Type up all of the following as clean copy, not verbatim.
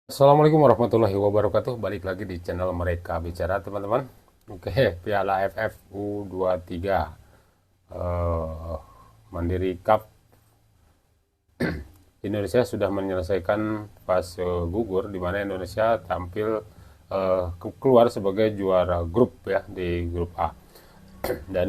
Assalamualaikum warahmatullahi wabarakatuh. Balik lagi di channel Mereka Bicara, teman-teman. Oke, Piala AFF U23 Mandiri Cup Indonesia sudah menyelesaikan fase gugur, di mana Indonesia tampil keluar sebagai juara grup ya, di grup A. Dan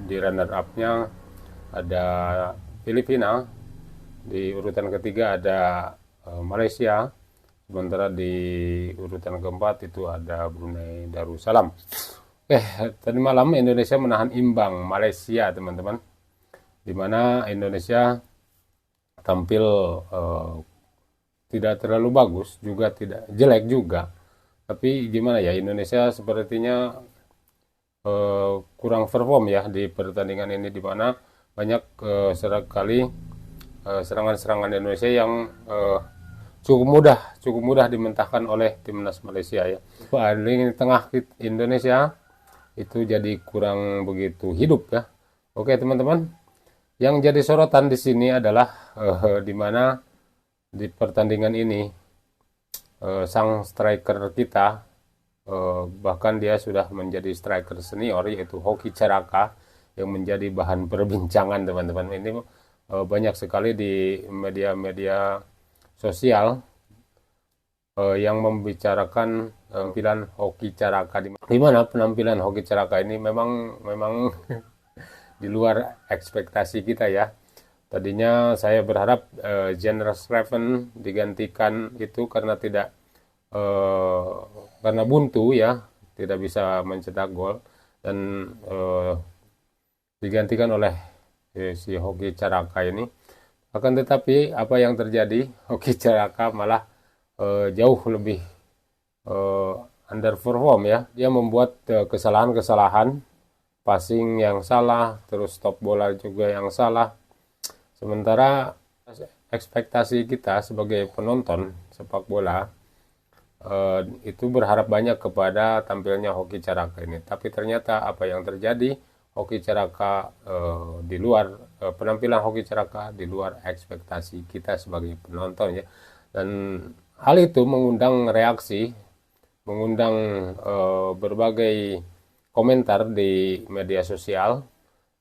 di runner up-nya ada Filipina, di urutan ketiga ada Malaysia, sementara di urutan keempat itu ada Brunei Darussalam. Tadi malam Indonesia menahan imbang Malaysia, teman-teman, di mana Indonesia tampil tidak terlalu bagus, juga tidak jelek juga. Tapi gimana ya, Indonesia sepertinya kurang perform ya di pertandingan ini, di mana banyak sekali serangan-serangan Indonesia yang cukup mudah dimentahkan oleh timnas Malaysia ya. Lini tengah Indonesia itu jadi kurang begitu hidup ya. Oke, teman-teman, yang jadi sorotan di sini adalah di mana di pertandingan ini sang striker kita, bahkan dia sudah menjadi striker senior, yaitu Hoki Caraka, yang menjadi bahan perbincangan, teman-teman. Ini banyak sekali di media-media sosial yang membicarakan penampilan Hoki Caraka, di mana penampilan Hoki Caraka ini memang di luar ekspektasi kita ya. Tadinya saya berharap General Raven digantikan itu karena karena buntu ya, tidak bisa mencetak gol, dan digantikan oleh si Hoki Caraka ini. Akan tetapi apa yang terjadi, Hoki Caraka malah jauh lebih underperform ya. Dia membuat kesalahan-kesalahan, passing yang salah, terus stop bola juga yang salah. Sementara ekspektasi kita sebagai penonton sepak bola itu berharap banyak kepada tampilnya Hoki Caraka ini. Tapi ternyata apa yang terjadi, Hoki Caraka di luar penampilan Hoki Caraka di luar ekspektasi kita sebagai penonton ya. Dan hal itu mengundang reaksi, mengundang berbagai komentar di media sosial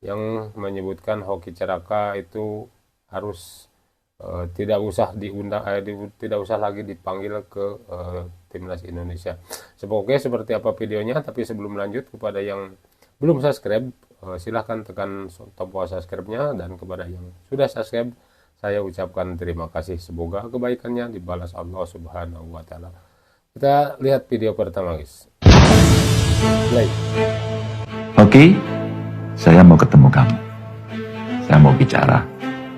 yang menyebutkan Hoki Caraka itu harus tidak usah diundang, tidak usah lagi dipanggil ke timnas Indonesia. Semoga seperti apa videonya. Tapi sebelum lanjut, kepada yang belum subscribe, silahkan tekan tombol subscribe-nya, dan kepada yang sudah subscribe, saya ucapkan terima kasih. Semoga kebaikannya dibalas Allah Subhanahu wa Ta'ala. Kita lihat video pertama, guys. Play. Oke, saya mau ketemu kamu. Saya mau bicara,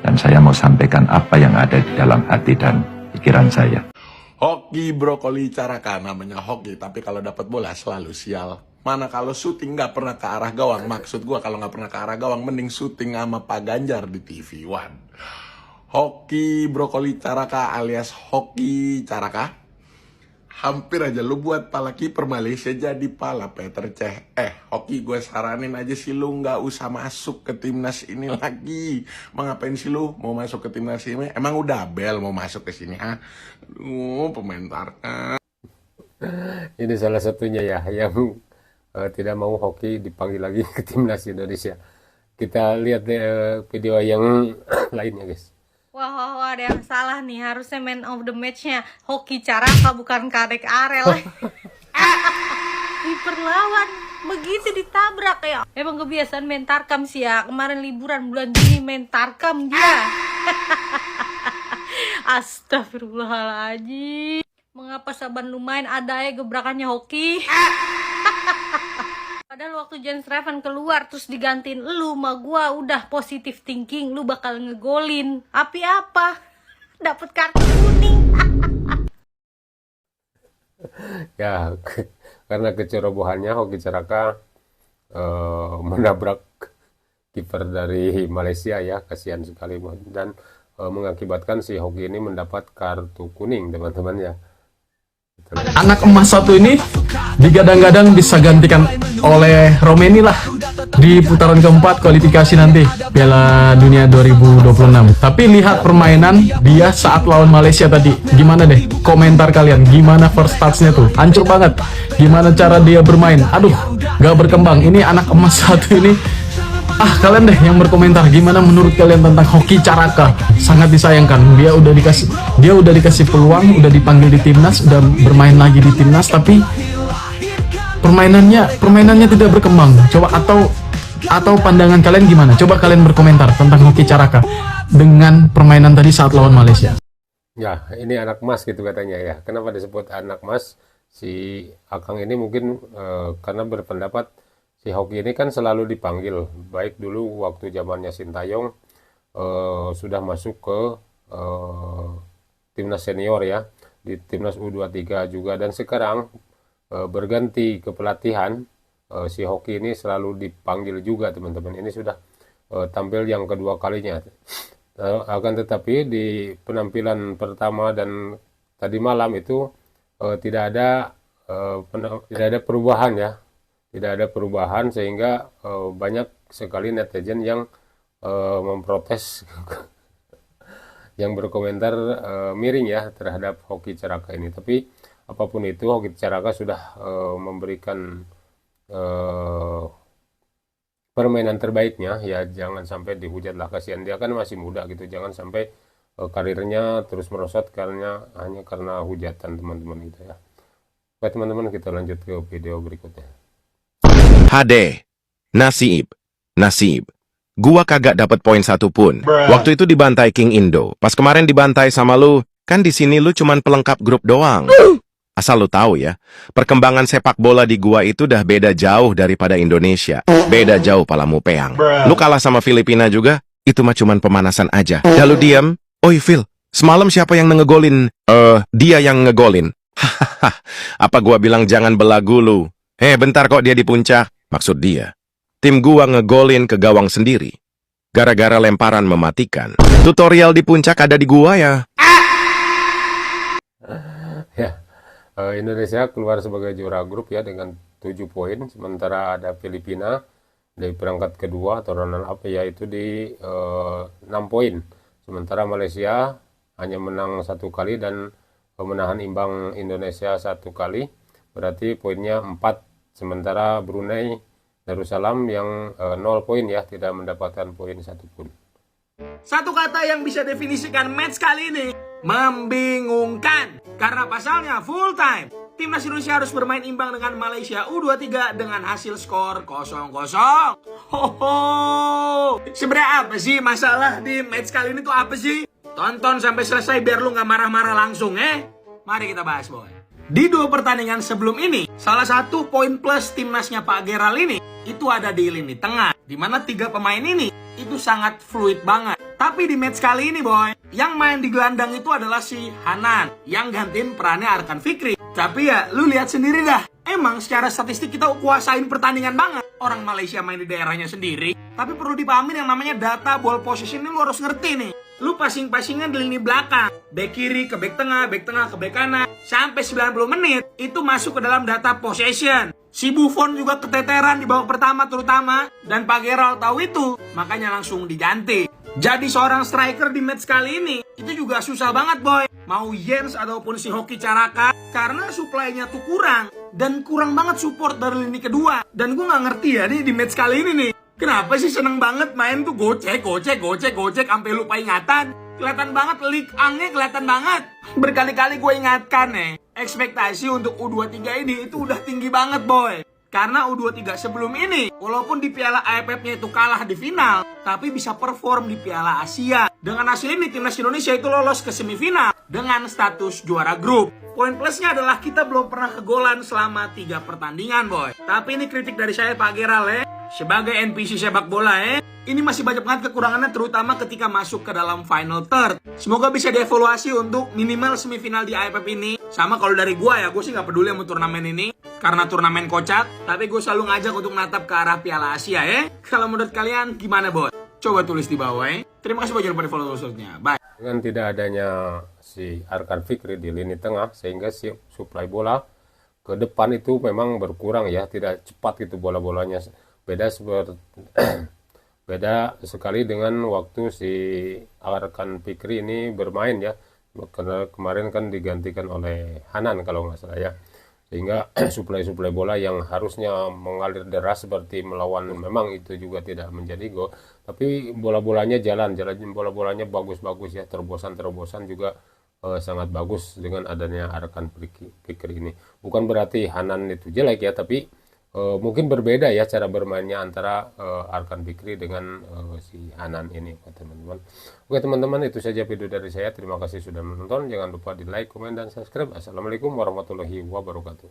dan saya mau sampaikan apa yang ada di dalam hati dan pikiran saya. Hoki Brokoli Caraka, namanya hoki, tapi kalau dapat bola selalu sial. Mana kalau syuting nggak pernah ke arah gawang. Maksud gua kalau nggak pernah ke arah gawang, mending syuting sama Pak Ganjar di TV One. Hoki Brokoli Caraka alias Hoki Caraka, hampir aja lu buat pala kiper Malaysia jadi pala Peter Cech. Hoki, gue saranin aja sih lu nggak usah masuk ke timnas ini lagi. Mau ngapain sih lu mau masuk ke timnas ini? Emang udah bel mau masuk ke sini? Pemain Tarkam. Ini salah satunya ya, yang tidak mau Hoki dipanggil lagi ke timnas Indonesia. Kita lihat video yang lainnya, guys. Wah, ada yang salah nih. Harusnya man of the match-nya Hoki Caraka, bukan Kadek Arel. Kiper lawan begitu ditabrak ya. Emang kebiasaan main Tarkam sih ya. Kemarin liburan bulan Juni main Tarkam dia. Astagfirullahaladzim. Mengapa saban lumayan ada ya gebrakannya Hoki? Padahal waktu Jens Raven keluar terus digantiin lu sama gua udah positive thinking lu bakal ngegolin. Tapi apa? Dapat kartu kuning. Ya, karena kecerobohannya Hoki Caraka menabrak kiper dari Malaysia ya, kasihan sekali, dan mengakibatkan si Hoki ini mendapat kartu kuning, teman-teman ya. Anak emas satu ini digadang-gadang bisa gantikan oleh Romeni lah di putaran keempat kualifikasi nanti Piala Dunia 2026. Tapi lihat permainan dia saat lawan Malaysia tadi, gimana deh komentar kalian, gimana first touch-nya tuh, hancur banget, gimana cara dia bermain, aduh gak berkembang. Ini anak emas satu ini, kalian deh yang berkomentar, gimana menurut kalian tentang Hoki Caraka. Sangat disayangkan, dia udah dikasih peluang, udah dipanggil di timnas, udah bermain lagi di timnas, tapi permainannya tidak berkembang. Coba atau pandangan kalian gimana? Coba kalian berkomentar tentang Hoki Caraka dengan permainan tadi saat lawan Malaysia. Ya, ini anak emas gitu katanya ya. Kenapa disebut anak emas? Si Akang ini mungkin karena berpendapat si Hoki ini kan selalu dipanggil, baik dulu waktu zamannya Sintayong sudah masuk ke timnas senior ya, di timnas U23 juga, dan sekarang berganti ke pelatihan, si Hoki ini selalu dipanggil juga teman-teman. Ini sudah tampil yang kedua kalinya. Akan tetapi di penampilan pertama dan tadi malam itu tidak ada perubahan ya. Tidak ada perubahan, sehingga banyak sekali netizen yang memprotes yang berkomentar miring ya terhadap Hoki Caraka ini. Tapi apapun itu, Hoki Caraka sudah memberikan permainan terbaiknya ya. Jangan sampai dihujat lah, kasihan dia kan masih muda gitu. Jangan sampai karirnya terus merosot hanya karena hujatan teman-teman gitu ya. Baik teman-teman, kita lanjut ke video berikutnya. HD. Nasib. Gua kagak dapat poin satu pun. Waktu itu dibantai King Indo. Pas kemarin dibantai sama lu, kan di sini lu cuman pelengkap grup doang. Asal lu tahu ya, perkembangan sepak bola di gua itu udah beda jauh daripada Indonesia. Beda jauh palamu peang. Lu kalah sama Filipina juga, itu mah cuman pemanasan aja. Dah lu diam. Oi Phil, semalam siapa yang ngegolin? Dia yang ngegolin. Hahaha. Apa gua bilang jangan belagu lu? Bentar kok dia di puncak. Maksud dia, tim gua ngegolin ke gawang sendiri. Gara-gara lemparan mematikan. Tutorial di puncak ada di gua ya. Ya, Indonesia keluar sebagai juara grup ya dengan 7 poin. Sementara ada Filipina di perangkat kedua atau runner up yaitu di 6 poin. Sementara Malaysia hanya menang 1 kali dan menahan imbang Indonesia 1 kali. Berarti poinnya 4. Sementara Brunei Darussalam yang 0 poin ya, tidak mendapatkan poin 1 pun. Satu kata yang bisa definisikan match kali ini, membingungkan. Karena pasalnya full time, timnas Indonesia harus bermain imbang dengan Malaysia U23 dengan hasil skor 0-0. Sebenarnya apa sih masalah di match kali ini tuh apa sih? Tonton sampai selesai biar lu nggak marah-marah langsung Mari kita bahas boy. Di 2 pertandingan sebelum ini, salah satu poin plus timnasnya Pak Geral ini itu ada di lini tengah, di mana 3 pemain ini itu sangat fluid banget. Tapi di match kali ini boy, yang main di gelandang itu adalah si Hanan yang gantiin perannya Arkan Fikri. Tapi ya lu lihat sendiri dah, emang secara statistik kita kuasain pertandingan banget. Orang Malaysia main di daerahnya sendiri, tapi perlu dipahami yang namanya data ball possession ini lu harus ngerti nih. Lu passing-passingan di lini belakang, back kiri ke back tengah ke back kanan, sampai 90 menit itu masuk ke dalam data possession. Si Buffon juga keteteran di babak pertama terutama, dan Pak Geral tahu itu, makanya langsung diganti. Jadi seorang striker di match kali ini itu juga susah banget boy. Mau Jens ataupun si Hoki Caraka, karena supply-nya tuh kurang, dan kurang banget support dari lini kedua. Dan gue gak ngerti ya nih di match kali ini nih, kenapa sih seneng banget main tuh gocek sampai lupa ingatan. Kelihatan banget leak angnya, kelihatan banget. Berkali-kali gue ingatkan ekspektasi untuk U23 ini itu udah tinggi banget boy. Karena U23 sebelum ini, walaupun di Piala AFF-nya itu kalah di final, tapi bisa perform di Piala Asia. Dengan hasil ini, timnas Indonesia itu lolos ke semifinal dengan status juara grup. Poin plusnya adalah kita belum pernah kegolan selama 3 pertandingan boy. Tapi ini kritik dari saya Pak Geral sebagai NPC sepak bola ini masih banyak banget kekurangannya, terutama ketika masuk ke dalam final third. Semoga bisa dievaluasi untuk minimal semifinal di AFF ini. Sama kalau dari gue sih gak peduli sama turnamen ini, karena turnamen kocak, tapi gue selalu ngajak untuk natap ke arah Piala Asia Kalau menurut kalian gimana boy? Coba tulis di bawah Terima kasih jangan lupa di follow terusnya. Bye. Dengan tidak adanya si Arkan Fikri di lini tengah, sehingga si suplai bola ke depan itu memang berkurang ya, tidak cepat gitu bola-bolanya. Beda seperti beda sekali dengan waktu si Arkan Fikri ini bermain ya. Karena kemarin kan digantikan oleh Hanan kalau nggak salah ya. Sehingga suplai-suplai bola yang harusnya mengalir deras seperti melawan memang itu juga tidak menjadi gol. Tapi bola-bolanya jalan bola-bolanya bagus-bagus ya, terobosan-terobosan juga sangat bagus dengan adanya Arkan Fikri ini. Bukan berarti Hanan itu jelek ya, tapi mungkin berbeda ya cara bermainnya antara Arkan Fikri dengan si Hanan ini teman-teman. Oke teman-teman, itu saja video dari saya. Terima kasih sudah menonton. Jangan lupa di like, komen, dan subscribe. Assalamualaikum warahmatullahi wabarakatuh.